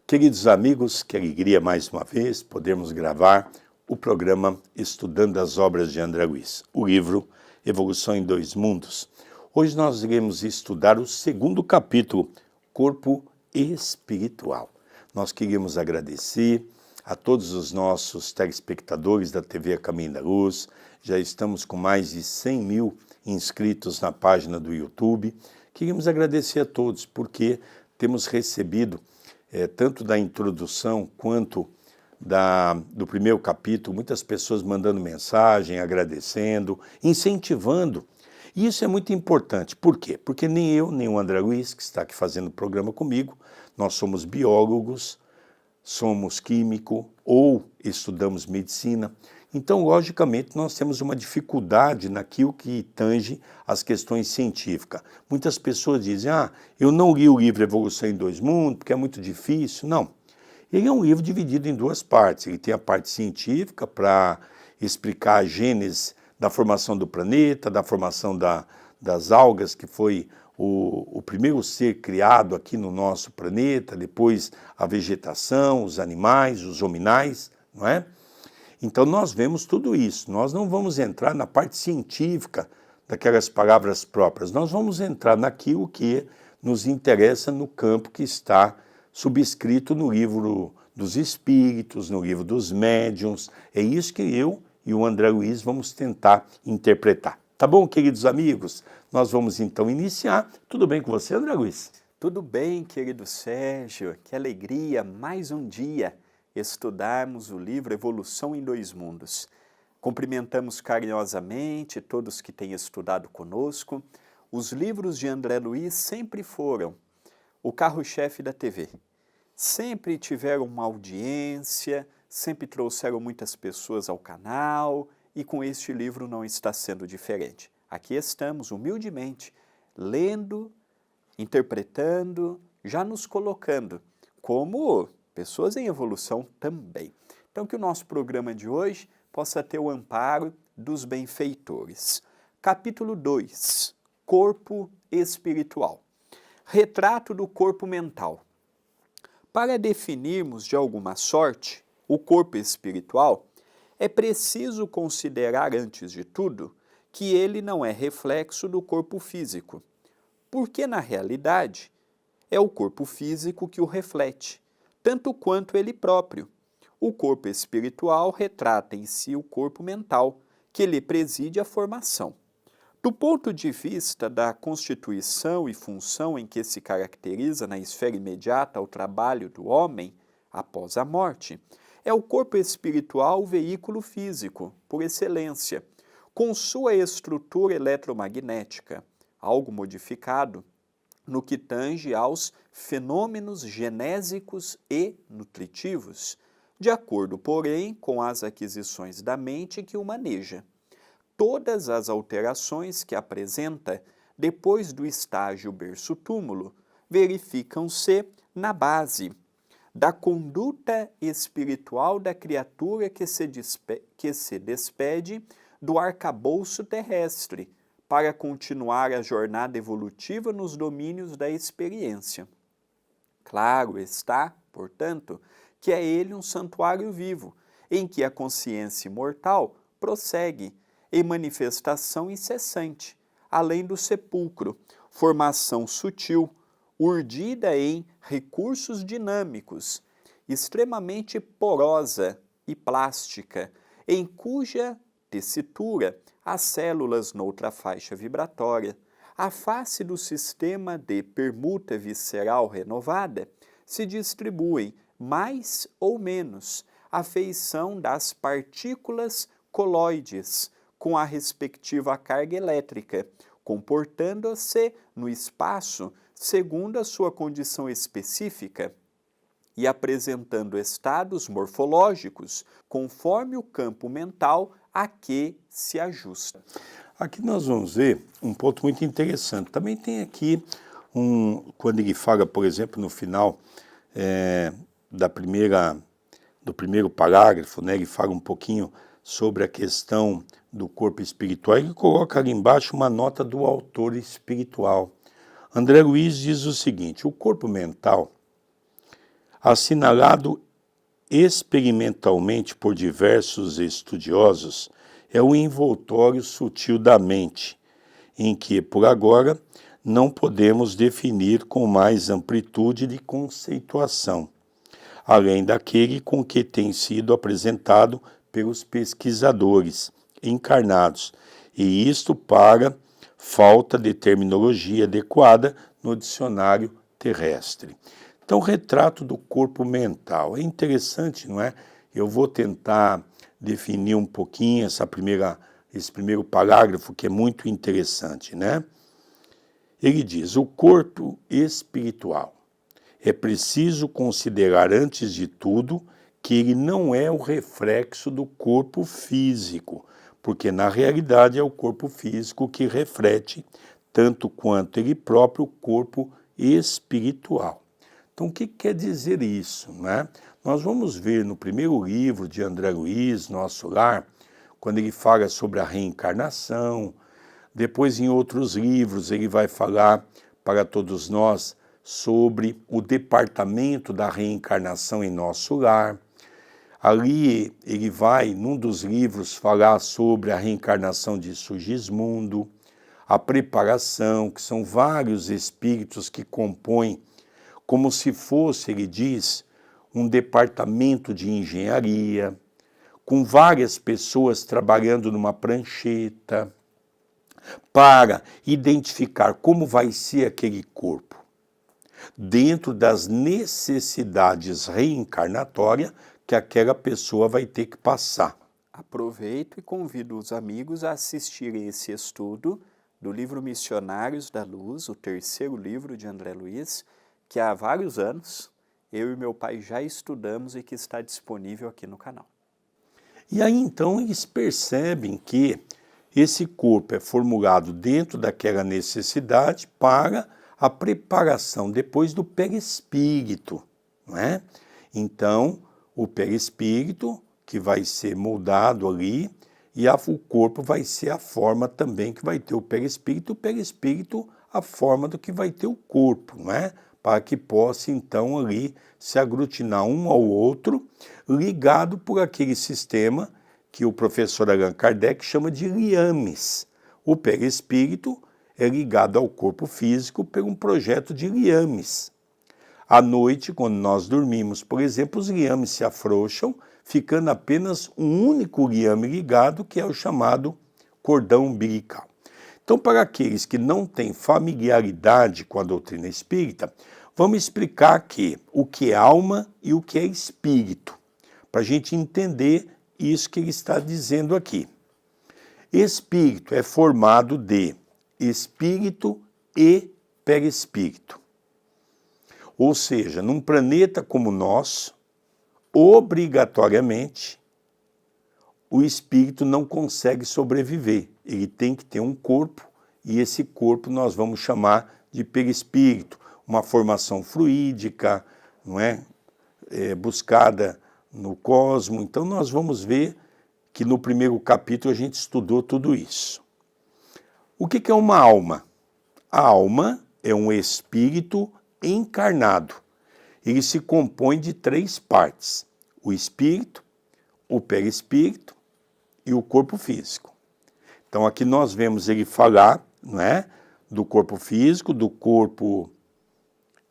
Queridos amigos, que alegria mais uma vez podermos gravar o programa Estudando as Obras de André Luiz, o livro Evolução em Dois Mundos. Hoje nós iremos estudar o segundo capítulo, Corpo Espiritual. Nós queríamos agradecer a todos os nossos telespectadores da TV Caminho da Luz. Já estamos com mais de 100 mil inscritos na página do YouTube. Queríamos agradecer a todos porque temos recebido tanto da introdução quanto do primeiro capítulo, muitas pessoas mandando mensagem, agradecendo, incentivando. E isso é muito importante. Por quê? Porque nem eu, nem o André Luiz, que está aqui fazendo o programa comigo, nós somos biólogos, somos químicos ou estudamos medicina. Então, logicamente, nós temos uma dificuldade naquilo que tange as questões científicas. Muitas pessoas dizem, eu não li o livro Evolução em Dois Mundos porque é muito difícil. Não. Ele é um livro dividido em duas partes. Ele tem a parte científica para explicar a gênese da formação do planeta, da formação das algas, que foi o primeiro ser criado aqui no nosso planeta, depois a vegetação, os animais, os hominais, não é? Então nós vemos tudo isso. Nós não vamos entrar na parte científica daquelas palavras próprias. Nós vamos entrar naquilo que nos interessa no campo que está subscrito no livro dos espíritos, no livro dos médiuns. É isso que eu e o André Luiz vamos tentar interpretar. Tá bom, queridos amigos? Nós vamos então iniciar. Tudo bem com você, André Luiz? Tudo bem, querido Sérgio. Que alegria, mais um dia, estudarmos o livro Evolução em Dois Mundos. Cumprimentamos carinhosamente todos que têm estudado conosco. Os livros de André Luiz sempre foram o carro-chefe da TV. Sempre tiveram uma audiência, sempre trouxeram muitas pessoas ao canal e com este livro não está sendo diferente. Aqui estamos, humildemente, lendo, interpretando, já nos colocando como pessoas em evolução também. Então que o nosso programa de hoje possa ter o amparo dos benfeitores. Capítulo 2, Corpo Espiritual. Retrato do corpo mental. Para definirmos de alguma sorte o corpo espiritual, é preciso considerar, antes de tudo, que ele não é reflexo do corpo físico, porque, na realidade, é o corpo físico que o reflete, tanto quanto ele próprio. O corpo espiritual retrata em si o corpo mental, que lhe preside a formação. Do ponto de vista da constituição e função em que se caracteriza na esfera imediata ao trabalho do homem após a morte, é o corpo espiritual o veículo físico, por excelência, com sua estrutura eletromagnética, algo modificado, no que tange aos fenômenos genésicos e nutritivos, de acordo, porém, com as aquisições da mente que o maneja. Todas as alterações que apresenta depois do estágio berço-túmulo verificam-se na base da conduta espiritual da criatura que se despede do arcabouço terrestre para continuar a jornada evolutiva nos domínios da experiência. Claro está, portanto, que é ele um santuário vivo, em que a consciência imortal prossegue em manifestação incessante, além do sepulcro, formação sutil, urdida em recursos dinâmicos, extremamente porosa e plástica, em cuja tessitura as células noutra faixa vibratória, a face do sistema de permuta visceral renovada, se distribuem mais ou menos à feição das partículas coloides, com a respectiva carga elétrica, comportando-se no espaço segundo a sua condição específica e apresentando estados morfológicos conforme o campo mental a que se ajusta. Aqui nós vamos ver um ponto muito interessante. Também tem aqui, quando ele fala, por exemplo, no final do primeiro parágrafo, né, ele fala um pouquinho sobre a questão do corpo espiritual, ele coloca ali embaixo uma nota do autor espiritual. André Luiz diz o seguinte: o corpo mental assinalado experimentalmente por diversos estudiosos, é o envoltório sutil da mente, em que, por agora, não podemos definir com mais amplitude de conceituação, além daquele com que tem sido apresentado pelos pesquisadores encarnados, e isto para falta de terminologia adequada no dicionário terrestre. Então, retrato do corpo mental. É interessante, não é? Eu vou tentar definir um pouquinho esse primeiro parágrafo, que é muito interessante, né? Ele diz: o corpo espiritual. É preciso considerar, antes de tudo, que ele não é o reflexo do corpo físico, porque, na realidade, é o corpo físico que reflete, tanto quanto ele próprio, o corpo espiritual. Então, o que quer dizer isso, né? Nós vamos ver no primeiro livro de André Luiz, Nosso Lar, quando ele fala sobre a reencarnação. Depois, em outros livros, ele vai falar para todos nós sobre o departamento da reencarnação em Nosso Lar. Ali ele vai, num dos livros, falar sobre a reencarnação de Sigismundo, a preparação, que são vários espíritos que compõem, como se fosse, ele diz, um departamento de engenharia, com várias pessoas trabalhando numa prancheta, para identificar como vai ser aquele corpo, dentro das necessidades reencarnatórias que aquela pessoa vai ter que passar. Aproveito e convido os amigos a assistirem esse estudo do livro Missionários da Luz, o terceiro livro de André Luiz, que há vários anos eu e meu pai já estudamos e que está disponível aqui no canal. E aí então eles percebem que esse corpo é formulado dentro daquela necessidade para a preparação depois do perispírito, não é? Então, o perispírito que vai ser moldado ali e o corpo vai ser a forma também que vai ter o perispírito a forma do que vai ter o corpo, não é? Para que possa então ali se aglutinar um ao outro, ligado por aquele sistema que o professor Allan Kardec chama de liames. O perispírito é ligado ao corpo físico por um projeto de liames. À noite, quando nós dormimos, por exemplo, os liames se afrouxam, ficando apenas um único liame ligado, que é o chamado cordão umbilical. Então, para aqueles que não têm familiaridade com a doutrina espírita, vamos explicar aqui o que é alma e o que é espírito, para a gente entender isso que ele está dizendo aqui. Espírito é formado de espírito e perispírito. Ou seja, num planeta como o nosso, obrigatoriamente, o espírito não consegue sobreviver. Ele tem que ter um corpo, e esse corpo nós vamos chamar de perispírito, uma formação fluídica, não é? Buscada no cosmos. Então nós vamos ver que no primeiro capítulo a gente estudou tudo isso. O que é uma alma? A alma é um espírito encarnado. Ele se compõe de 3 partes: o espírito, o perispírito e o corpo físico. Então aqui nós vemos ele falar, não é, do corpo físico, do corpo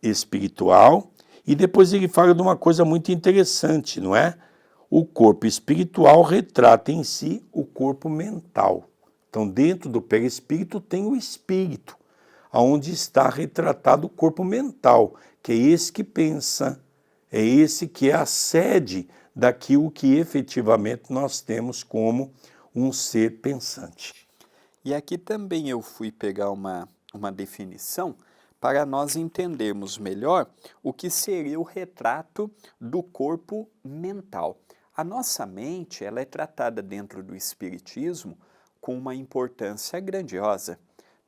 espiritual, e depois ele fala de uma coisa muito interessante, não é? O corpo espiritual retrata em si o corpo mental. Então, dentro do perispírito tem o espírito, onde está retratado o corpo mental, que é esse que pensa, é esse que é a sede daquilo que efetivamente nós temos como um ser pensante. E aqui também eu fui pegar uma definição para nós entendermos melhor o que seria o retrato do corpo mental. A nossa mente, ela é tratada dentro do espiritismo com uma importância grandiosa.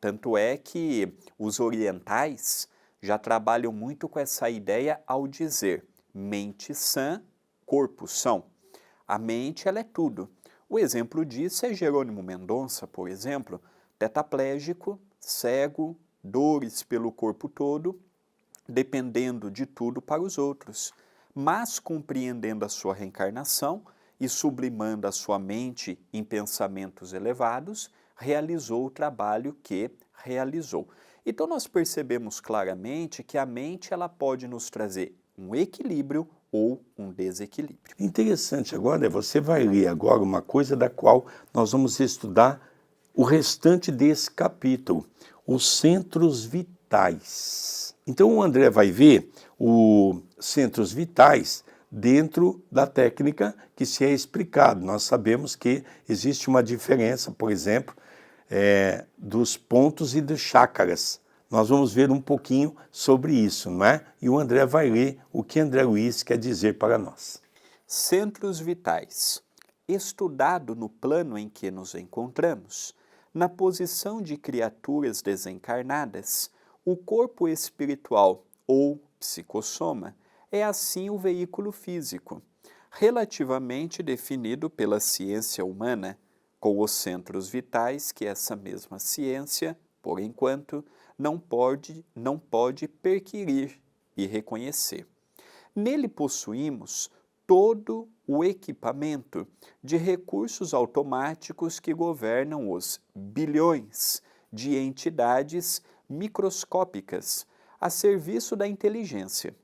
Tanto é que os orientais já trabalham muito com essa ideia ao dizer mente sã, corpo são. A mente, ela é tudo. O exemplo disso é Jerônimo Mendonça, por exemplo, tetraplégico, cego, dores pelo corpo todo, dependendo de tudo para os outros. mas compreendendo a sua reencarnação e sublimando a sua mente em pensamentos elevados, realizou o trabalho que realizou. Então nós percebemos claramente que a mente ela pode nos trazer um equilíbrio ou um desequilíbrio. Interessante agora, você vai ler agora uma coisa da qual nós vamos estudar o restante desse capítulo, os centros vitais. Então o André vai ver os centros vitais dentro da técnica que se é explicado. Nós sabemos que existe uma diferença, por exemplo, dos pontos e dos chácaras. Nós vamos ver um pouquinho sobre isso, não é? E o André vai ler o que André Luiz quer dizer para nós. Centros vitais. Estudado no plano em que nos encontramos, na posição de criaturas desencarnadas, o corpo espiritual ou psicossoma é assim o veículo físico, relativamente definido pela ciência humana, com os centros vitais que essa mesma ciência, por enquanto, não pode perquirir e reconhecer. Nele possuímos todo o equipamento de recursos automáticos que governam os bilhões de entidades microscópicas a serviço da inteligência,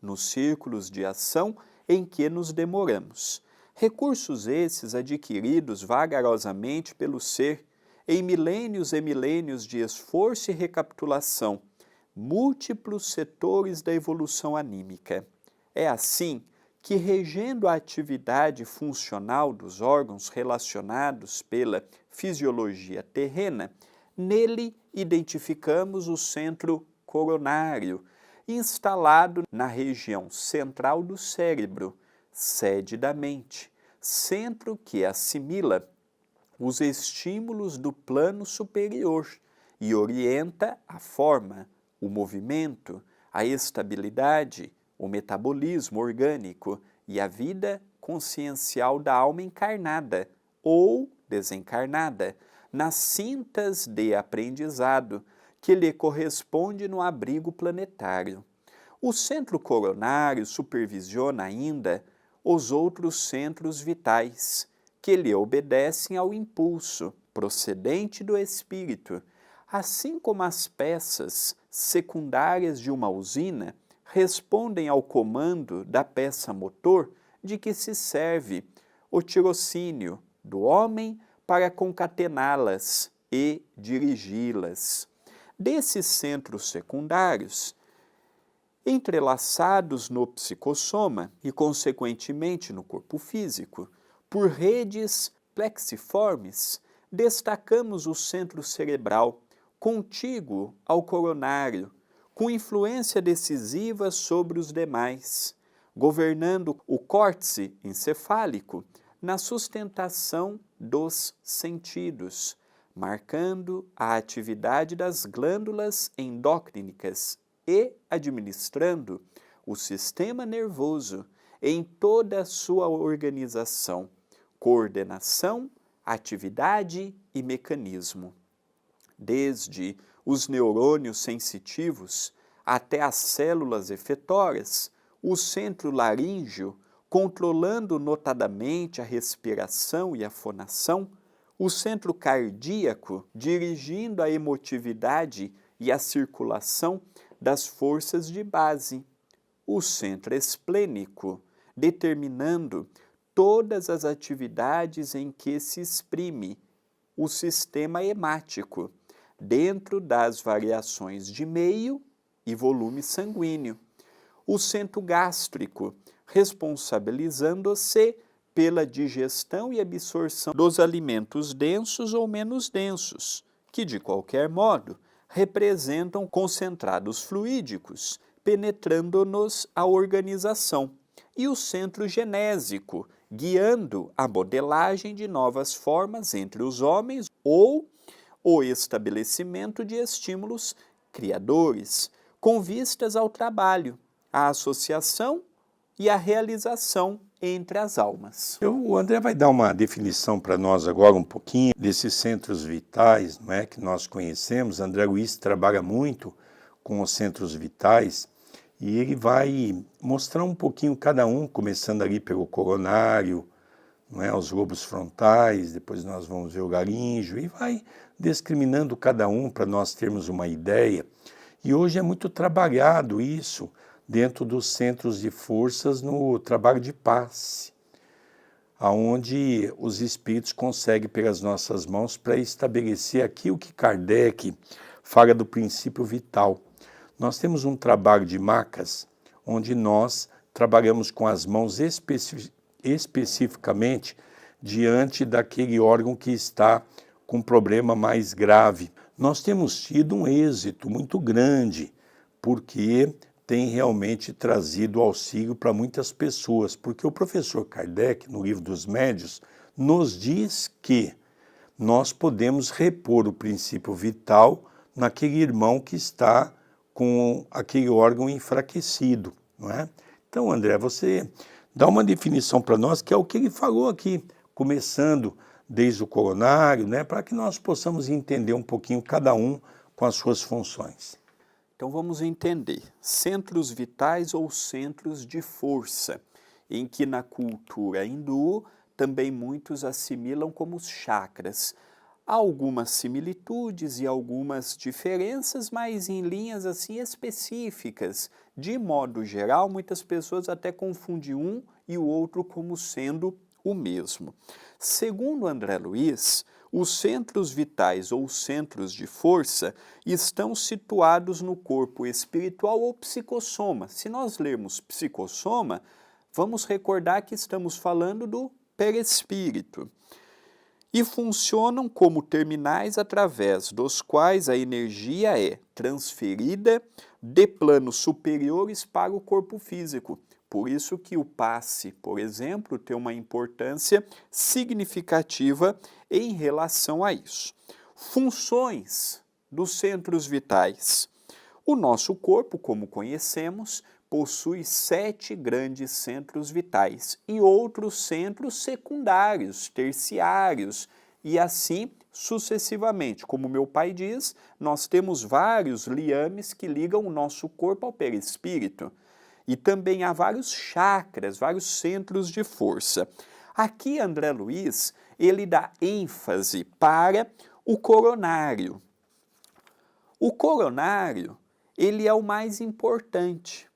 nos círculos de ação em que nos demoramos. Recursos esses adquiridos vagarosamente pelo ser em milênios e milênios de esforço e recapitulação, múltiplos setores da evolução anímica. É assim que, regendo a atividade funcional dos órgãos relacionados pela fisiologia terrena, nele identificamos o centro coronário, instalado na região central do cérebro, sede da mente, centro que assimila os estímulos do plano superior e orienta a forma, o movimento, a estabilidade, o metabolismo orgânico e a vida consciencial da alma encarnada ou desencarnada, nas cintas de aprendizado que lhe corresponde no abrigo planetário. O centro coronário supervisiona ainda os outros centros vitais, que lhe obedecem ao impulso procedente do espírito, assim como as peças secundárias de uma usina respondem ao comando da peça motor de que se serve o tirocínio do homem para concatená-las e dirigi-las. Desses centros secundários, entrelaçados no psicossoma e, consequentemente, no corpo físico, por redes plexiformes, destacamos o centro cerebral, contíguo ao coronário, com influência decisiva sobre os demais, governando o córtex encefálico na sustentação dos sentidos, marcando a atividade das glândulas endócrinas e administrando o sistema nervoso em toda a sua organização, coordenação, atividade e mecanismo. Desde os neurônios sensitivos até as células efetórias, o centro laríngeo, controlando notadamente a respiração e a fonação, o centro cardíaco, dirigindo a emotividade e a circulação das forças de base, o centro esplênico, determinando todas as atividades em que se exprime o sistema hemático, dentro das variações de meio e volume sanguíneo, o centro gástrico, responsabilizando-se pela digestão e absorção dos alimentos densos ou menos densos, que, de qualquer modo, representam concentrados fluídicos, penetrando-nos a organização, e o centro genésico, guiando a modelagem de novas formas entre os homens ou o estabelecimento de estímulos criadores, com vistas ao trabalho, à associação e à realização entre as almas. O André vai dar uma definição para nós agora um pouquinho desses centros vitais, não é, que nós conhecemos. André Luiz trabalha muito com os centros vitais E ele vai mostrar um pouquinho cada um, começando ali pelo coronário, não é, os lobos frontais, depois nós vamos ver o laríngeo, e vai discriminando cada um para nós termos uma ideia. E hoje é muito trabalhado isso dentro dos centros de forças no trabalho de passe, aonde os espíritos conseguem pelas nossas mãos para estabelecer aquilo que Kardec fala do princípio vital. Nós temos um trabalho de macas, onde nós trabalhamos com as mãos especificamente diante daquele órgão que está com um problema mais grave. Nós temos tido um êxito muito grande, porque tem realmente trazido auxílio para muitas pessoas, porque o professor Kardec, no Livro dos Médiuns, nos diz que nós podemos repor o princípio vital naquele irmão que está com aquele órgão enfraquecido, não é? Então, André, você dá uma definição para nós, que é o que ele falou aqui, começando desde o coronário, né, para que nós possamos entender um pouquinho cada um com as suas funções. Então vamos entender, centros vitais ou centros de força, em que na cultura hindu também muitos assimilam como os chakras. Há algumas similitudes e algumas diferenças, mas em linhas assim específicas. De modo geral, muitas pessoas até confundem um e o outro como sendo o mesmo. Segundo André Luiz, os centros vitais ou centros de força estão situados no corpo espiritual ou psicossoma. Se nós lermos psicossoma, vamos recordar que estamos falando do perispírito. E funcionam como terminais através dos quais a energia é transferida de planos superiores para o corpo físico. Por isso que o passe, por exemplo, tem uma importância significativa em relação a isso. Funções dos centros vitais. O nosso corpo, como conhecemos, possui 7 grandes centros vitais e outros centros secundários, terciários, e assim sucessivamente. Como meu pai diz, nós temos vários liames que ligam o nosso corpo ao perispírito. E também há vários chakras, vários centros de força. Aqui André Luiz, ele dá ênfase para o coronário. O coronário, ele é o mais importante.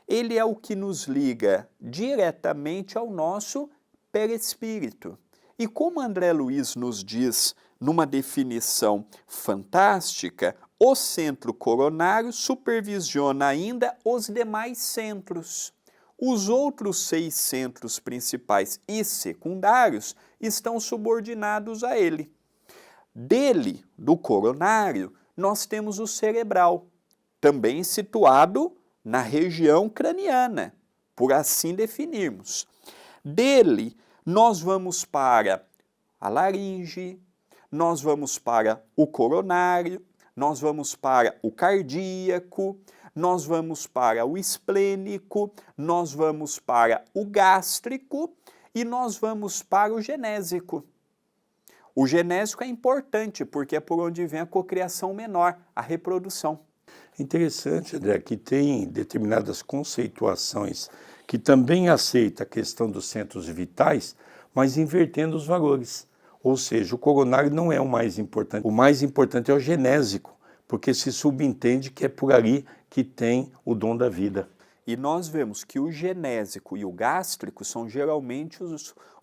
Ele é o que nos liga diretamente ao nosso perispírito. E como André Luiz nos diz numa definição fantástica, o centro coronário supervisiona ainda os demais centros. Os outros 6 centros principais e secundários estão subordinados a ele. Dele, do coronário, nós temos o cerebral, também situado na região craniana, por assim definirmos. Dele, nós vamos para a laringe, nós vamos para o coronário, nós vamos para o cardíaco, nós vamos para o esplênico, nós vamos para o gástrico e nós vamos para o genésico. O genésico é importante porque é por onde vem a cocriação menor, a reprodução. Interessante, André, que tem determinadas conceituações que também aceita a questão dos centros vitais, mas invertendo os valores. Ou seja, o coronário não é o mais importante é o genésico, porque se subentende que é por ali que tem o dom da vida. E nós vemos que o genésico e o gástrico são geralmente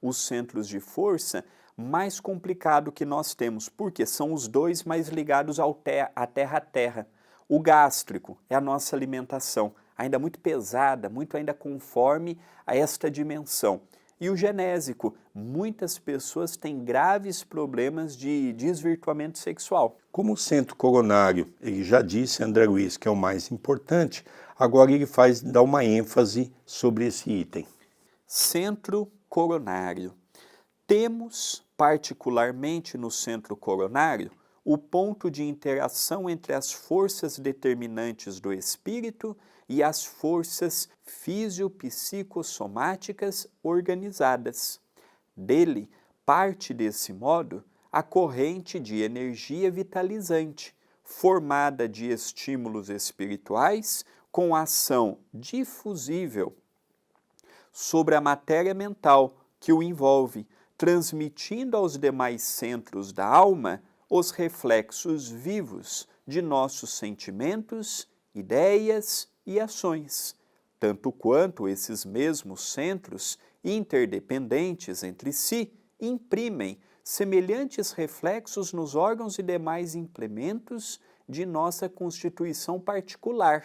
os centros de força mais complicado que nós temos, porque são os dois mais ligados à terra. O gástrico é a nossa alimentação, ainda muito pesada, muito ainda conforme a esta dimensão. E o genésico, muitas pessoas têm graves problemas de desvirtuamento sexual. Como o centro coronário, ele já disse, André Luiz, que é o mais importante, agora ele dá uma ênfase sobre esse item. Centro coronário. Temos, particularmente no centro coronário, o ponto de interação entre as forças determinantes do espírito e as forças fisiopsicossomáticas organizadas. Dele parte, desse modo, a corrente de energia vitalizante, formada de estímulos espirituais com ação difusível sobre a matéria mental que o envolve, transmitindo aos demais centros da alma os reflexos vivos de nossos sentimentos, ideias e ações, tanto quanto esses mesmos centros, interdependentes entre si, imprimem semelhantes reflexos nos órgãos e demais implementos de nossa constituição particular,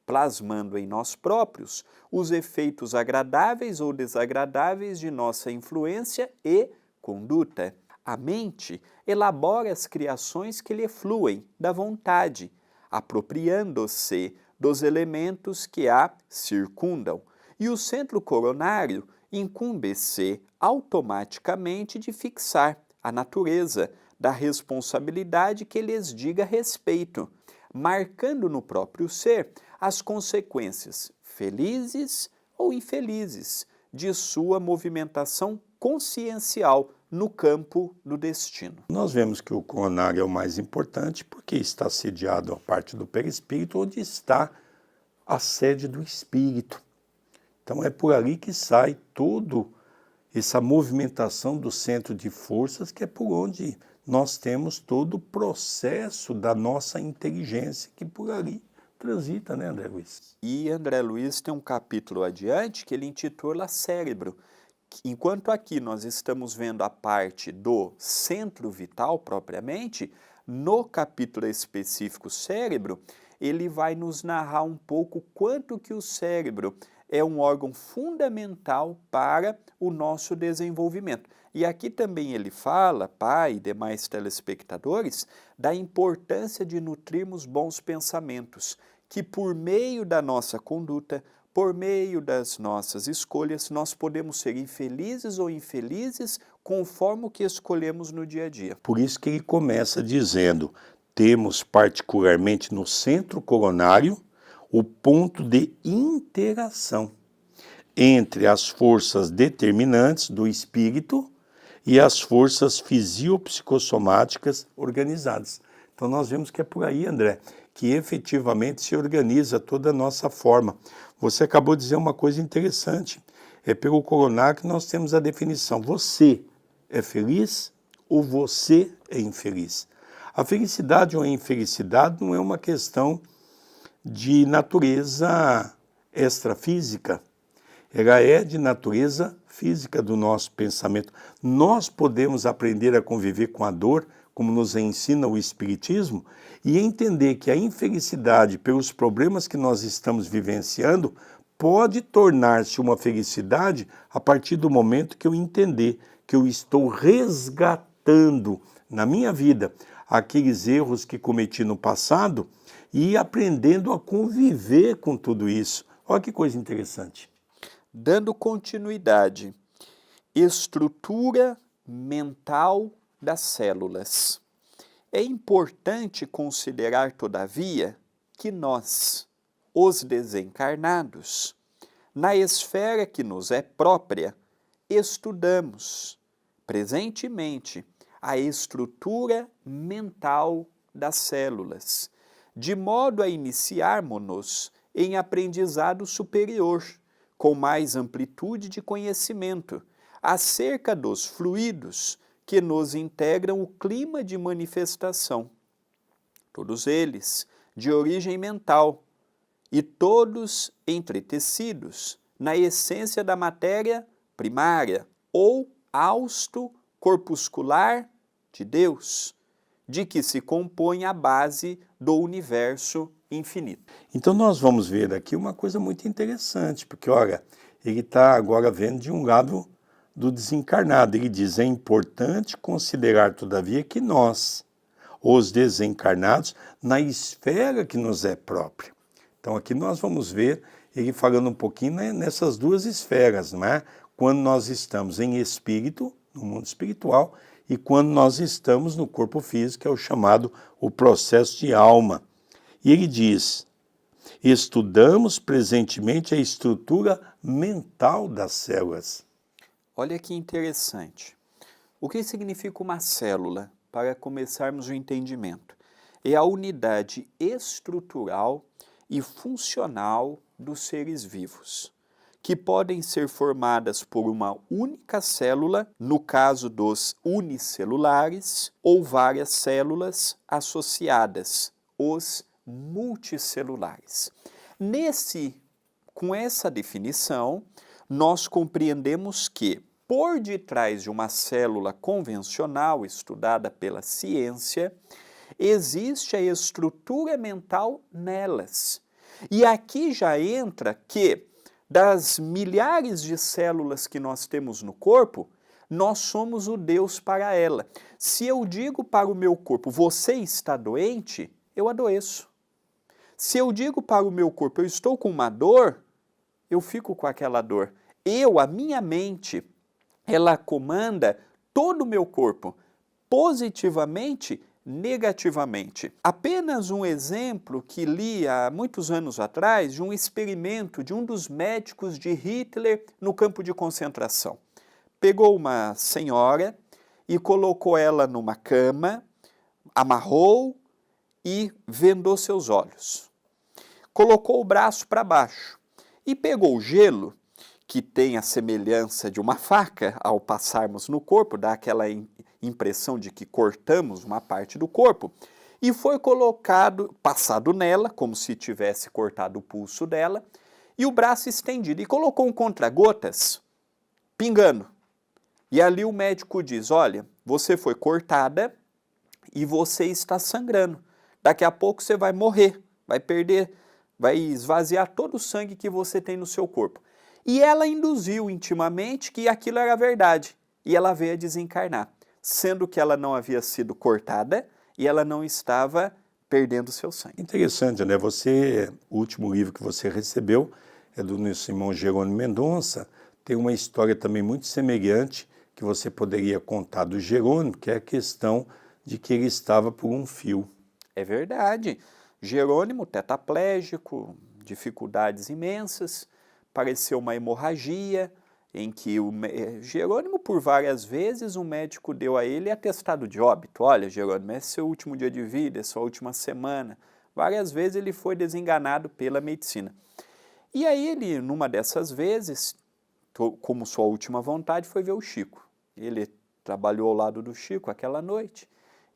plasmando em nós próprios os efeitos agradáveis ou desagradáveis de nossa influência e conduta. A mente elabora as criações que lhe fluem da vontade, apropriando-se dos elementos que a circundam, e o centro coronário incumbe-se automaticamente de fixar a natureza da responsabilidade que lhes diga respeito, marcando no próprio ser as consequências felizes ou infelizes de sua movimentação consciencial no campo do destino. Nós vemos que o coronário é o mais importante porque está sediado a parte do perispírito, onde está a sede do espírito. Então é por ali que sai toda essa movimentação do centro de forças, que é por onde nós temos todo o processo da nossa inteligência, que por ali transita, né, André Luiz? E André Luiz tem um capítulo adiante que ele intitula Cérebro. Enquanto aqui nós estamos vendo a parte do centro vital propriamente, no capítulo específico Cérebro, ele vai nos narrar um pouco quanto que o cérebro é um órgão fundamental para o nosso desenvolvimento. E aqui também ele fala, pai e demais telespectadores, da importância de nutrirmos bons pensamentos, que por meio da nossa conduta, por meio das nossas escolhas, nós podemos ser infelizes ou infelizes conforme o que escolhemos no dia a dia. Por isso que ele começa dizendo, temos particularmente no centro coronário o ponto de interação entre as forças determinantes do espírito e as forças fisiopsicossomáticas organizadas. Então nós vemos que é por aí, André, que efetivamente se organiza toda a nossa forma. Você acabou de dizer uma coisa interessante, é pelo coronário que nós temos a definição, você é feliz ou você é infeliz? A felicidade ou a infelicidade não é uma questão de natureza extrafísica, ela é de natureza física do nosso pensamento. Nós podemos aprender a conviver com a dor, como nos ensina o Espiritismo, e entender que a infelicidade pelos problemas que nós estamos vivenciando pode tornar-se uma felicidade a partir do momento que eu entender que eu estou resgatando na minha vida aqueles erros que cometi no passado e aprendendo a conviver com tudo isso. Olha que coisa interessante. Dando continuidade, estrutura mental das células. É importante considerar, todavia, que nós, os desencarnados, na esfera que nos é própria, estudamos presentemente a estrutura mental das células, de modo a iniciarmos-nos em aprendizado superior, com mais amplitude de conhecimento, acerca dos fluidos que nos integram o clima de manifestação. Todos eles de origem mental e todos entretecidos na essência da matéria primária ou hausto corpuscular de Deus, de que se compõe a base do universo infinito. Então nós vamos ver aqui uma coisa muito interessante, porque olha, ele está agora vendo de um lado do desencarnado. Ele diz, é importante considerar todavia que nós, os desencarnados, na esfera que nos é própria. Então aqui nós vamos ver ele falando um pouquinho, né, nessas duas esferas, não é? Quando nós estamos em espírito, no mundo espiritual, e quando nós estamos no corpo físico, que é o chamado o processo de alma. E ele diz, estudamos presentemente a estrutura mental das células. Olha que interessante. O que significa uma célula, para começarmos o entendimento? É a unidade estrutural e funcional dos seres vivos, que podem ser formadas por uma única célula, no caso dos unicelulares, ou várias células associadas, os multicelulares. Com essa definição, nós compreendemos que, por detrás de uma célula convencional estudada pela ciência, existe a estrutura mental nelas. E aqui já entra que, das milhares de células que nós temos no corpo, nós somos o Deus para ela. Se eu digo para o meu corpo, você está doente, eu adoeço. Se eu digo para o meu corpo, eu estou com uma dor, eu fico com aquela dor. A minha mente, ela comanda todo o meu corpo, positivamente, negativamente. Apenas um exemplo que li há muitos anos atrás de um experimento de um dos médicos de Hitler no campo de concentração. Pegou uma senhora e colocou ela numa cama, amarrou e vendou seus olhos. Colocou o braço para baixo e pegou o gelo, que tem a semelhança de uma faca ao passarmos no corpo, dá aquela impressão de que cortamos uma parte do corpo, e foi passado nela, como se tivesse cortado o pulso dela, e o braço estendido, e colocou um contra-gotas, pingando. E ali o médico diz, olha, você foi cortada e você está sangrando. Daqui a pouco você vai morrer, vai esvaziar todo o sangue que você tem no seu corpo. E ela induziu intimamente que aquilo era verdade, e ela veio a desencarnar, sendo que ela não havia sido cortada e ela não estava perdendo seu sangue. Interessante, né? O último livro que você recebeu é do nosso irmão Jerônimo Mendonça, tem uma história também muito semelhante que você poderia contar do Jerônimo, que é a questão de que ele estava por um fio. É verdade. Jerônimo, tetraplégico, dificuldades imensas, pareceu uma hemorragia, em que Jerônimo, por várias vezes, o médico deu a ele atestado de óbito. Olha, Jerônimo, esse é seu último dia de vida, é sua última semana. Várias vezes ele foi desenganado pela medicina. E aí ele, numa dessas vezes, como sua última vontade, foi ver o Chico. Ele trabalhou ao lado do Chico aquela noite.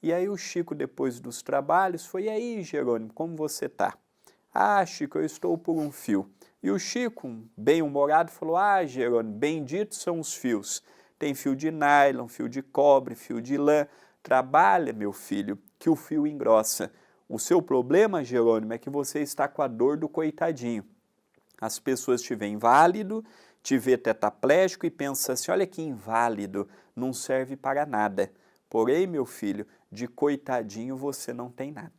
E aí o Chico, depois dos trabalhos, foi, e aí, Jerônimo, como você está? Ah, Chico, eu estou por um fio. E o Chico, bem-humorado, falou, ah, Jerônimo, benditos são os fios. Tem fio de nylon, fio de cobre, fio de lã. Trabalha, meu filho, que o fio engrossa. O seu problema, Jerônimo, é que você está com a dor do coitadinho. As pessoas te veem inválido, te vê tetraplégico e pensam assim, olha que inválido, não serve para nada. Porém, meu filho, de coitadinho você não tem nada.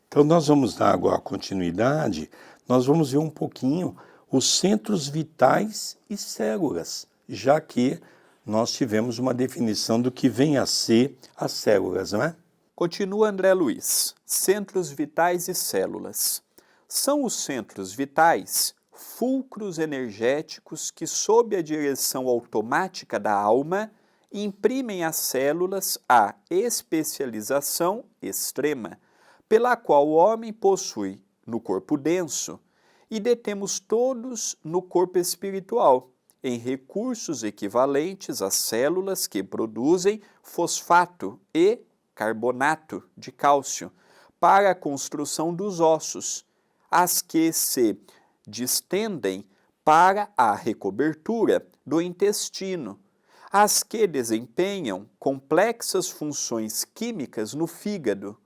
Então nós vamos dar agora continuidade, nós vamos ver um pouquinho os centros vitais e células, já que nós tivemos uma definição do que vem a ser as células, não é? Continua André Luiz, centros vitais e células. São os centros vitais fulcros energéticos que, sob a direção automática da alma, imprimem às células a especialização extrema, pela qual o homem possui no corpo denso e detemos todos no corpo espiritual, em recursos equivalentes às células que produzem fosfato e carbonato de cálcio para a construção dos ossos, as que se distendem para a recobertura do intestino, as que desempenham complexas funções químicas no fígado,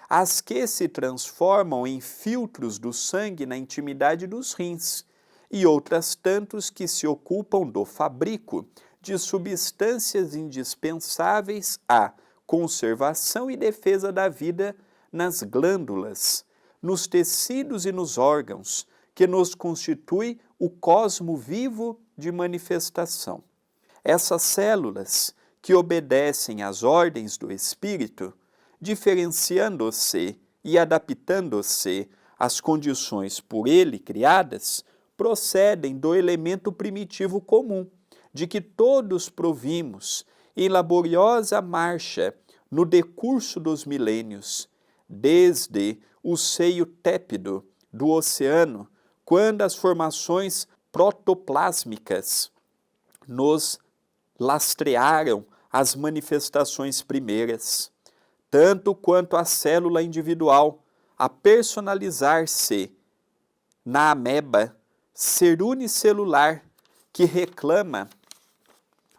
as que se transformam em filtros do sangue na intimidade dos rins, e outras tantos que se ocupam do fabrico de substâncias indispensáveis à conservação e defesa da vida nas glândulas, nos tecidos e nos órgãos, que nos constitui o cosmo vivo de manifestação. Essas células, que obedecem às ordens do espírito, diferenciando-se e adaptando-se às condições por ele criadas, procedem do elemento primitivo comum, de que todos provimos em laboriosa marcha no decurso dos milênios, desde o seio tépido do oceano quando as formações protoplásmicas nos lastrearam as manifestações primeiras, tanto quanto a célula individual a personalizar-se na ameba, ser unicelular, que reclama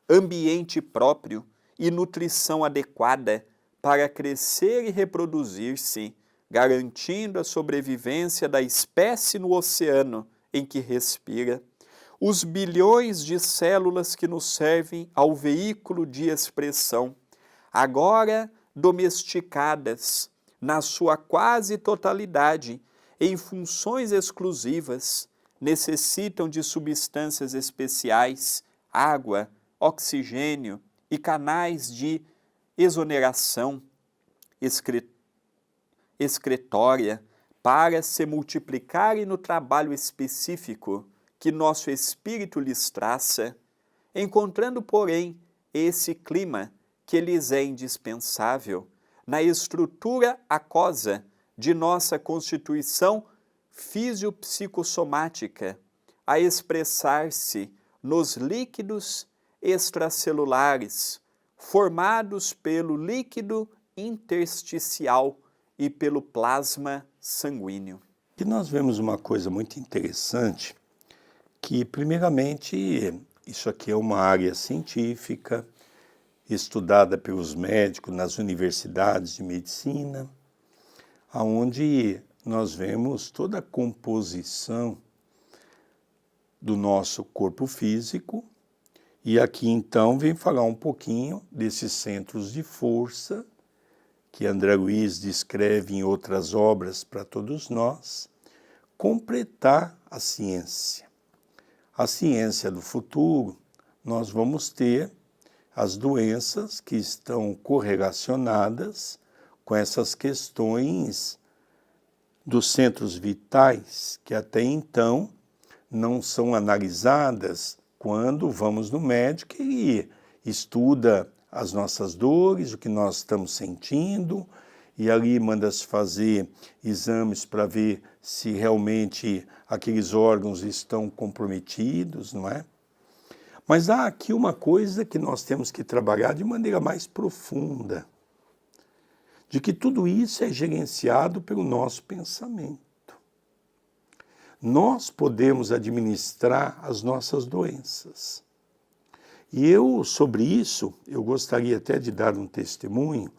ambiente próprio e nutrição adequada para crescer e reproduzir-se, garantindo a sobrevivência da espécie no oceano em que respira, os bilhões de células que nos servem ao veículo de expressão, agora domesticadas na sua quase totalidade em funções exclusivas, necessitam de substâncias especiais, água, oxigênio e canais de exoneração excretória para se multiplicarem no trabalho específico que nosso espírito lhes traça, encontrando, porém, esse clima que lhes é indispensável na estrutura aquosa de nossa constituição fisiopsicossomática, a expressar-se nos líquidos extracelulares, formados pelo líquido intersticial e pelo plasma sanguíneo. E nós vemos uma coisa muito interessante, que primeiramente isso aqui é uma área científica, estudada pelos médicos nas universidades de medicina, onde nós vemos toda a composição do nosso corpo físico, e aqui então vem falar um pouquinho desses centros de força, que André Luiz descreve em outras obras para todos nós, completar a ciência. A ciência do futuro, nós vamos ter as doenças que estão correlacionadas com essas questões dos centros vitais, que até então não são analisadas quando vamos no médico e estuda as nossas dores, o que nós estamos sentindo, e ali manda-se fazer exames para ver se realmente aqueles órgãos estão comprometidos, não é? Mas há aqui uma coisa que nós temos que trabalhar de maneira mais profunda, de que tudo isso é gerenciado pelo nosso pensamento. Nós podemos administrar as nossas doenças. E sobre isso, eu gostaria até de dar um testemunho,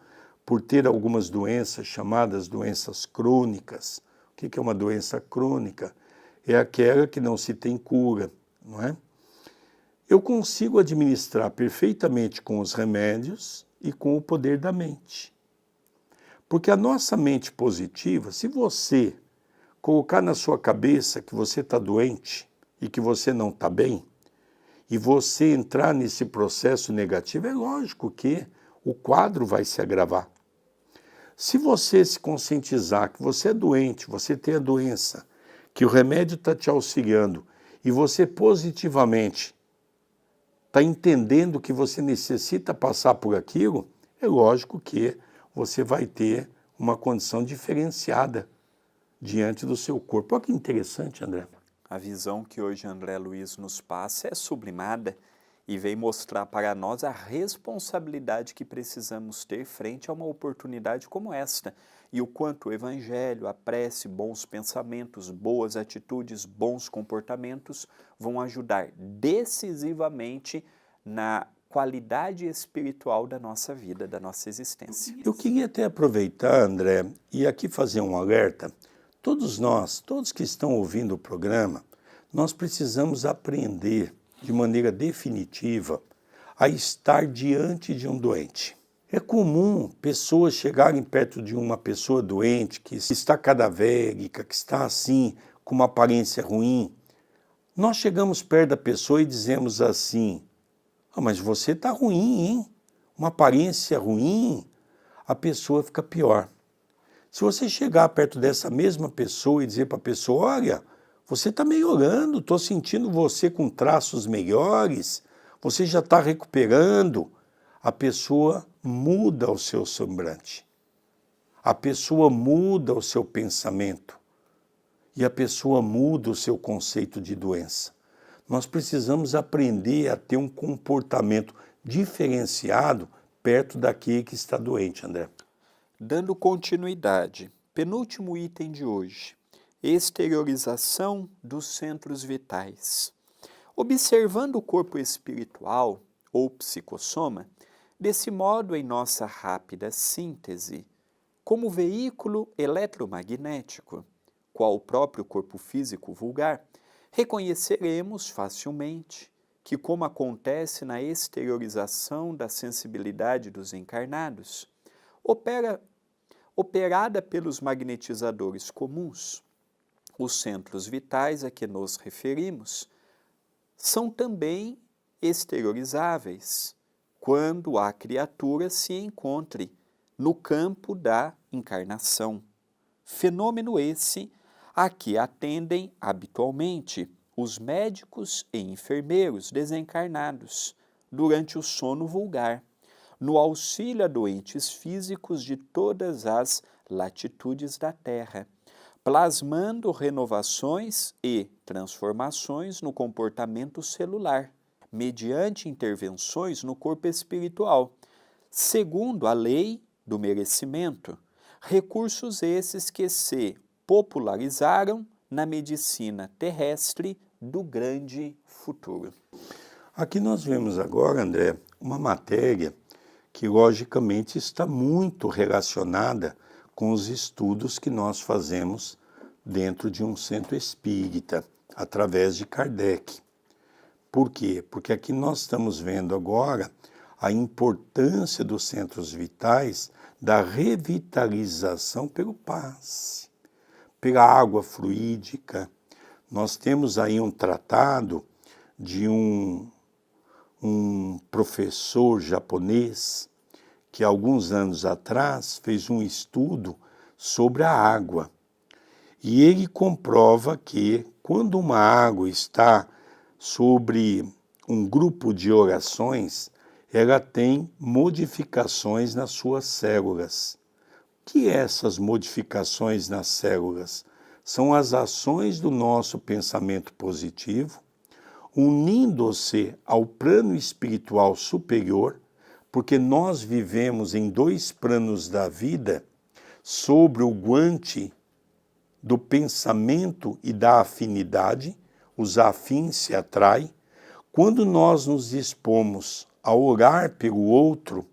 por ter algumas doenças chamadas doenças crônicas. O que é uma doença crônica? É aquela que não se tem cura, não é? Eu consigo administrar perfeitamente com os remédios e com o poder da mente. Porque a nossa mente positiva, se você colocar na sua cabeça que você está doente e que você não está bem, e você entrar nesse processo negativo, é lógico que o quadro vai se agravar. Se você se conscientizar que você é doente, você tem a doença, que o remédio está te auxiliando, e você positivamente está entendendo que você necessita passar por aquilo, é lógico que você vai ter uma condição diferenciada diante do seu corpo. Olha que interessante, André. A visão que hoje André Luiz nos passa é sublimada e vem mostrar para nós a responsabilidade que precisamos ter frente a uma oportunidade como esta, e o quanto o Evangelho, a prece, bons pensamentos, boas atitudes, bons comportamentos vão ajudar decisivamente na qualidade espiritual da nossa vida, da nossa existência. Eu queria até aproveitar, André, e aqui fazer um alerta. Todos nós, todos que estão ouvindo o programa, nós precisamos aprender de maneira definitiva a estar diante de um doente. É comum pessoas chegarem perto de uma pessoa doente, que está cadavérica, que está assim, com uma aparência ruim. Nós chegamos perto da pessoa e dizemos assim: mas você está ruim, hein? Uma aparência ruim, a pessoa fica pior. Se você chegar perto dessa mesma pessoa e dizer para a pessoa: olha, você está melhorando, estou sentindo você com traços melhores, você já está recuperando, a pessoa muda o seu semblante, a pessoa muda o seu pensamento. e a pessoa muda o seu conceito de doença. Nós precisamos aprender a ter um comportamento diferenciado perto daquele que está doente, André. Dando continuidade, penúltimo item de hoje, exteriorização dos centros vitais. Observando o corpo espiritual ou psicossoma, desse modo, em nossa rápida síntese, como veículo eletromagnético, qual o próprio corpo físico vulgar, reconheceremos facilmente que, como acontece na exteriorização da sensibilidade dos encarnados, operada pelos magnetizadores comuns, os centros vitais a que nos referimos, são também exteriorizáveis, quando a criatura se encontre no campo da encarnação. Fenômeno esse a que atendem habitualmente os médicos e enfermeiros desencarnados durante o sono vulgar, no auxílio a doentes físicos de todas as latitudes da Terra, plasmando renovações e transformações no comportamento celular, mediante intervenções no corpo espiritual, segundo a lei do merecimento, recursos esses que se popularizaram na medicina terrestre do grande futuro. Aqui nós vemos agora, André, uma matéria que logicamente está muito relacionada com os estudos que nós fazemos dentro de um centro espírita, através de Kardec. Por quê? Porque aqui nós estamos vendo agora a importância dos centros vitais da revitalização pelo passe, pela água fluídica. Nós temos aí um tratado de um professor japonês que alguns anos atrás fez um estudo sobre a água. E ele comprova que quando uma água está sobre um grupo de orações, ela tem modificações nas suas células. O que é essas modificações nas células? São as ações do nosso pensamento positivo, unindo-se ao plano espiritual superior, porque nós vivemos em dois planos da vida, sobre o guante do pensamento e da afinidade, os afins se atraem. Quando nós nos dispomos a orar pelo outro,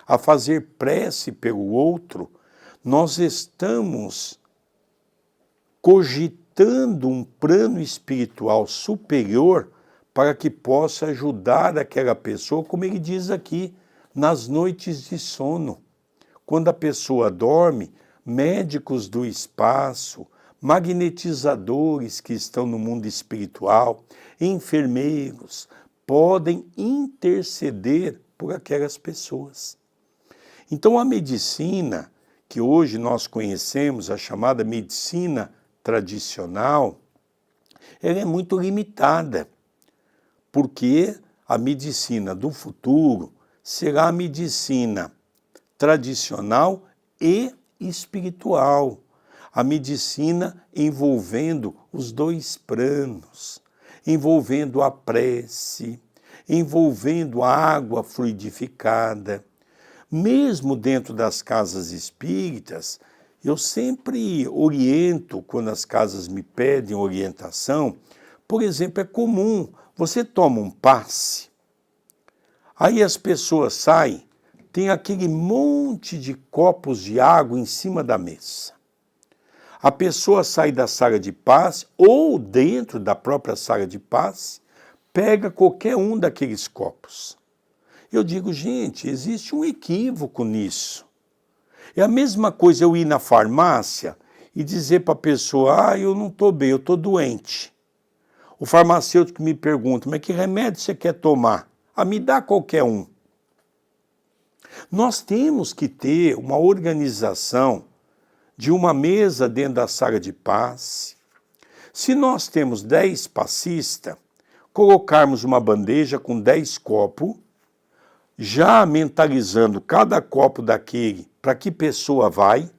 a fazer prece pelo outro, nós estamos cogitando um plano espiritual superior para que possa ajudar aquela pessoa, como ele diz aqui, nas noites de sono. Quando a pessoa dorme, médicos do espaço, magnetizadores que estão no mundo espiritual, enfermeiros, podem interceder por aquelas pessoas. Então a medicina, que hoje nós conhecemos, a chamada medicina tradicional, ela é muito limitada, porque a medicina do futuro será a medicina tradicional e espiritual, a medicina envolvendo os dois planos, envolvendo a prece, envolvendo a água fluidificada. Mesmo dentro das casas espíritas, eu sempre oriento, quando as casas me pedem orientação, por exemplo, é comum, você toma um passe, aí as pessoas saem, tem aquele monte de copos de água em cima da mesa. A pessoa sai da sala de passe ou dentro da própria sala de passe, pega qualquer um daqueles copos. Eu digo, gente, existe um equívoco nisso. É a mesma coisa eu ir na farmácia e dizer para a pessoa, eu não estou bem, eu estou doente. O farmacêutico me pergunta, mas que remédio você quer tomar? Me dá qualquer um. Nós temos que ter uma organização de uma mesa dentro da sala de passe. Se nós temos 10 passistas, colocarmos uma bandeja com 10 copos, já mentalizando cada copo daquele para que pessoa vai,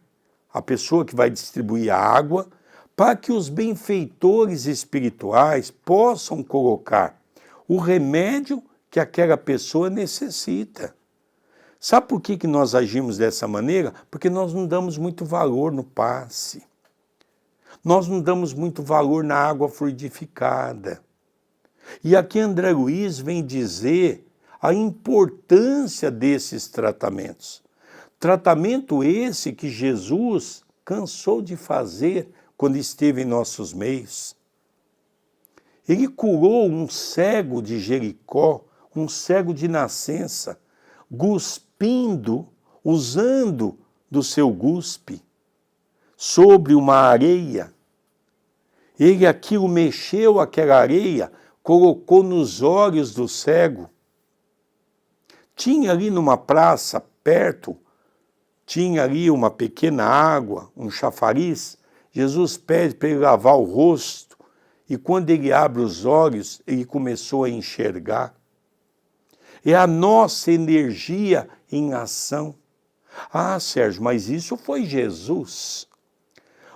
a pessoa que vai distribuir a água, para que os benfeitores espirituais possam colocar o remédio que aquela pessoa necessita. Sabe por que nós agimos dessa maneira? Porque nós não damos muito valor no passe. Nós não damos muito valor na água fluidificada. E aqui André Luiz vem dizer a importância desses tratamentos. Tratamento esse que Jesus cansou de fazer quando esteve em nossos meios. Ele curou um cego de Jericó, um cego de nascença, cuspindo, usando do seu guspe, sobre uma areia. Ele aquilo mexeu aquela areia, colocou nos olhos do cego. Tinha ali numa praça, perto, tinha ali uma pequena água, um chafariz. Jesus pede para ele lavar o rosto, e quando ele abre os olhos, ele começou a enxergar. É a nossa energia em ação. Ah, Sérgio, mas isso foi Jesus.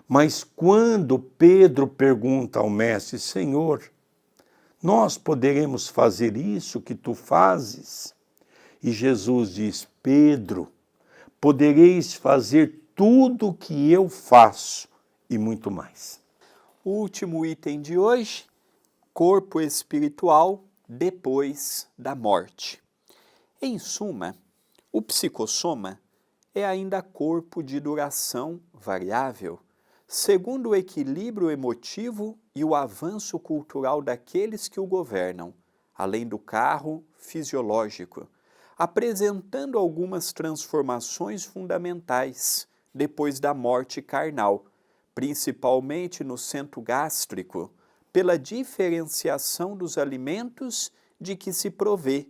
Mas quando Pedro pergunta ao mestre, Senhor, nós poderemos fazer isso que tu fazes? E Jesus diz, Pedro, podereis fazer tudo o que eu faço e muito mais. O último item de hoje, corpo espiritual depois da morte. Em suma, o psicossoma é ainda corpo de duração variável, segundo o equilíbrio emotivo e o avanço cultural daqueles que o governam, além do carro fisiológico, apresentando algumas transformações fundamentais depois da morte carnal, principalmente no centro gástrico, pela diferenciação dos alimentos de que se provê,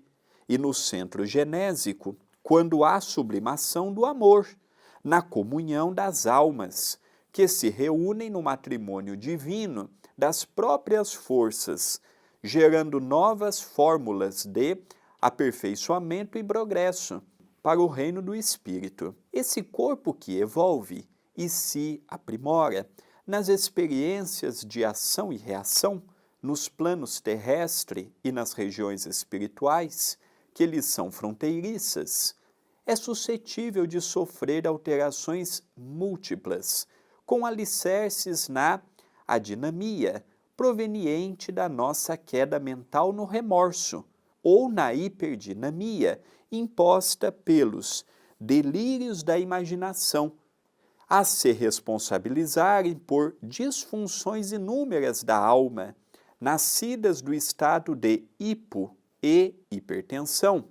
e no centro genésico, quando há sublimação do amor, na comunhão das almas, que se reúnem no matrimônio divino das próprias forças, gerando novas fórmulas de aperfeiçoamento e progresso para o reino do Espírito. Esse corpo que evolve e se aprimora nas experiências de ação e reação, nos planos terrestre e nas regiões espirituais, que lhes são fronteiriças, é suscetível de sofrer alterações múltiplas, com alicerces na adinamia, proveniente da nossa queda mental no remorso, ou na hiperdinamia, imposta pelos delírios da imaginação, a se responsabilizarem por disfunções inúmeras da alma, nascidas do estado de hipo e hipertensão,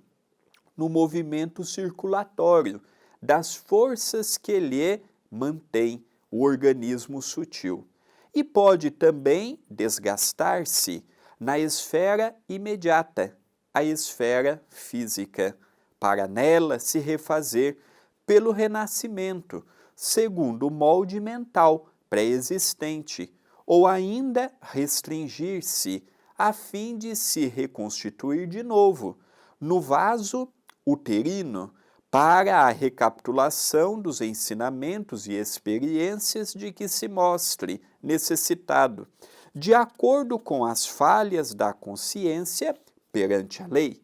no movimento circulatório das forças que lhe mantém o organismo sutil. E pode também desgastar-se na esfera imediata, a esfera física, para nela se refazer pelo renascimento, segundo o molde mental pré-existente, ou ainda restringir-se a fim de se reconstituir de novo no vaso uterino para a recapitulação dos ensinamentos e experiências de que se mostre necessitado, de acordo com as falhas da consciência perante a lei.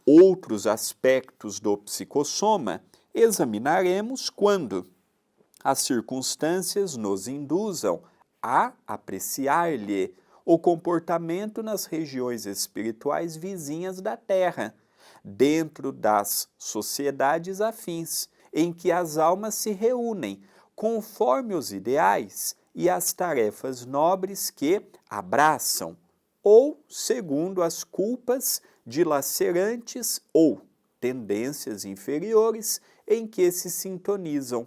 Outros aspectos do psicossoma examinaremos quando as circunstâncias nos induzam a apreciar-lhe o comportamento nas regiões espirituais vizinhas da Terra, dentro das sociedades afins, em que as almas se reúnem conforme os ideais e as tarefas nobres que abraçam, ou segundo as culpas dilacerantes ou tendências inferiores em que se sintonizam,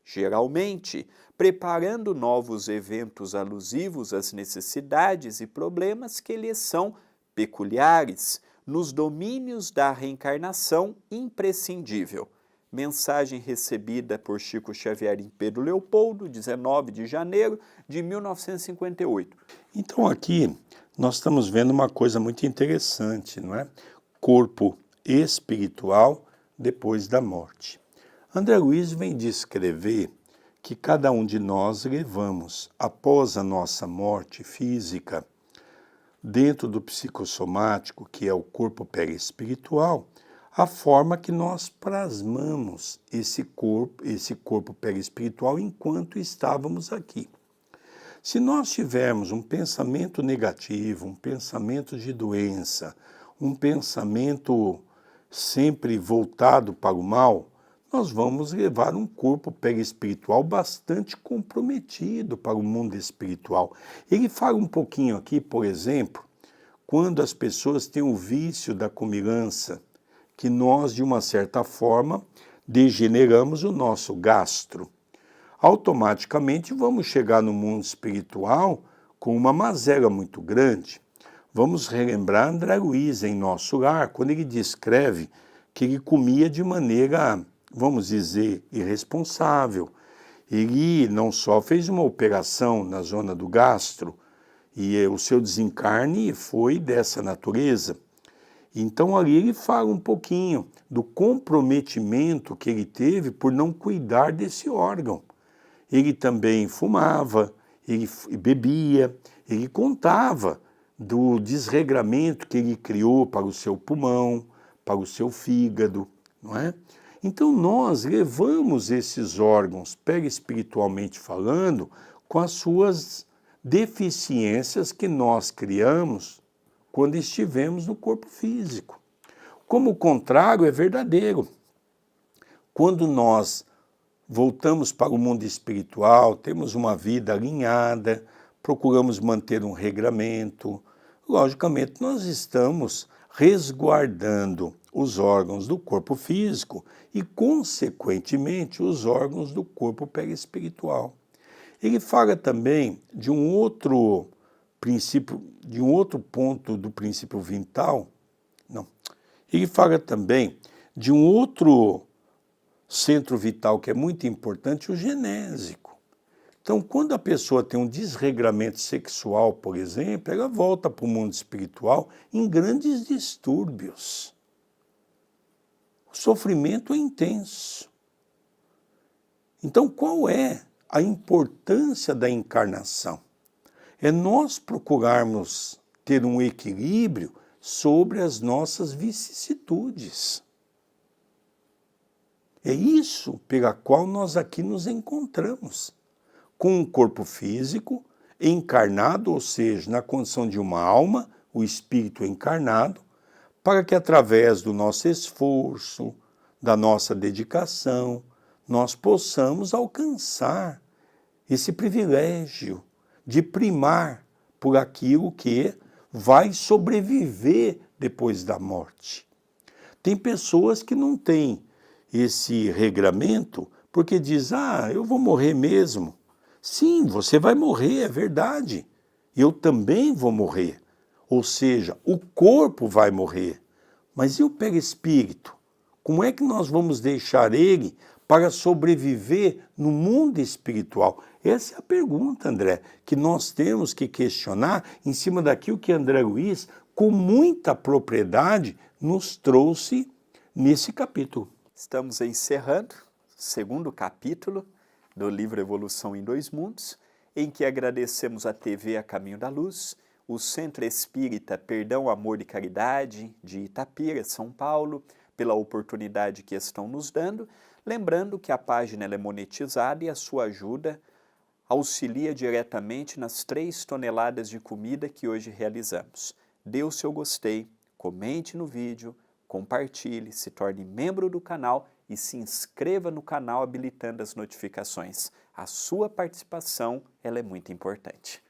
geralmente preparando novos eventos alusivos às necessidades e problemas que lhes são peculiares nos domínios da reencarnação imprescindível. Mensagem recebida por Chico Xavier em Pedro Leopoldo, 19 de janeiro de 1958. Então aqui nós estamos vendo uma coisa muito interessante, não é? Corpo espiritual depois da morte. André Luiz vem descrever que cada um de nós levamos após a nossa morte física, dentro do psicossomático, que é o corpo perispiritual, a forma que nós plasmamos esse corpo perispiritual enquanto estávamos aqui. Se nós tivermos um pensamento negativo, um pensamento de doença, um pensamento sempre voltado para o mal, nós vamos levar um corpo perispiritual bastante comprometido para o mundo espiritual. Ele fala um pouquinho aqui, por exemplo, quando as pessoas têm o vício da comilança, que nós, de uma certa forma, degeneramos o nosso gastro. Automaticamente vamos chegar no mundo espiritual com uma mazela muito grande. Vamos relembrar André Luiz em Nosso Lar, quando ele descreve que ele comia de maneira, vamos dizer, irresponsável. Ele não só fez uma operação na zona do gastro, e o seu desencarne foi dessa natureza. Então ali ele fala um pouquinho do comprometimento que ele teve por não cuidar desse órgão. Ele também fumava, ele bebia, ele contava do desregramento que ele criou para o seu pulmão, para o seu fígado, não é? Então nós levamos esses órgãos, perispiritualmente falando, com as suas deficiências que nós criamos quando estivemos no corpo físico. Como o contrário é verdadeiro. Quando nós voltamos para o mundo espiritual, temos uma vida alinhada, procuramos manter um regramento, logicamente nós estamos resguardando os órgãos do corpo físico e, consequentemente, os órgãos do corpo perispiritual. Ele fala também de um outro princípio, de um outro ponto do princípio vital. Não. Ele fala também de um outro centro vital que é muito importante, o genésico. Então, quando a pessoa tem um desregramento sexual, por exemplo, ela volta para o mundo espiritual em grandes distúrbios. O sofrimento é intenso. Então, qual é a importância da encarnação? É nós procurarmos ter um equilíbrio sobre as nossas vicissitudes. É isso pela qual nós aqui nos encontramos, com um corpo físico encarnado, ou seja, na condição de uma alma, o espírito encarnado, para que através do nosso esforço, da nossa dedicação, nós possamos alcançar esse privilégio de primar por aquilo que vai sobreviver depois da morte. Tem pessoas que não têm esse regramento porque diz, eu vou morrer mesmo. Sim, você vai morrer, é verdade. Eu também vou morrer. Ou seja, o corpo vai morrer. Mas e o perispírito? Como é que nós vamos deixar ele para sobreviver no mundo espiritual? Essa é a pergunta, André, que nós temos que questionar em cima daquilo que André Luiz, com muita propriedade, nos trouxe nesse capítulo. Estamos encerrando o segundo capítulo do livro Evolução em Dois Mundos, em que agradecemos a TV A Caminho da Luz, o Centro Espírita Perdão, Amor e Caridade de Itapira, São Paulo, pela oportunidade que estão nos dando, lembrando que a página é monetizada e a sua ajuda auxilia diretamente nas 3 toneladas de comida que hoje realizamos. Dê o seu gostei, comente no vídeo, compartilhe, se torne membro do canal e se inscreva no canal habilitando as notificações. A sua participação, ela é muito importante.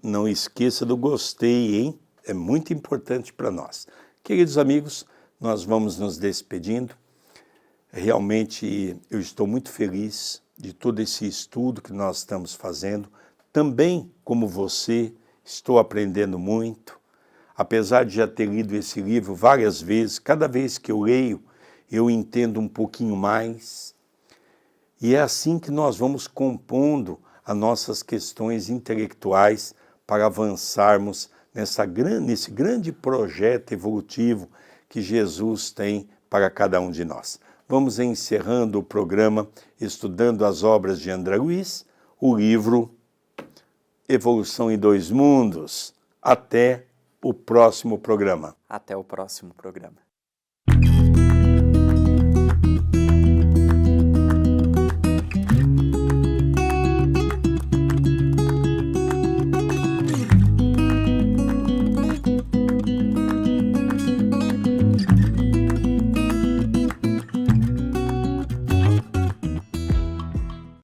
Não esqueça do gostei, hein? É muito importante para nós. Queridos amigos, nós vamos nos despedindo. Realmente eu estou muito feliz de todo esse estudo que nós estamos fazendo. Também, como você, estou aprendendo muito. Apesar de já ter lido esse livro várias vezes, cada vez que eu leio, eu entendo um pouquinho mais. E é assim que nós vamos compondo as nossas questões intelectuais para avançarmos nesse grande projeto evolutivo que Jesus tem para cada um de nós. vamos encerrando o programa estudando as obras de André Luiz, o livro Evolução em Dois Mundos. Até o próximo programa. Até o próximo programa.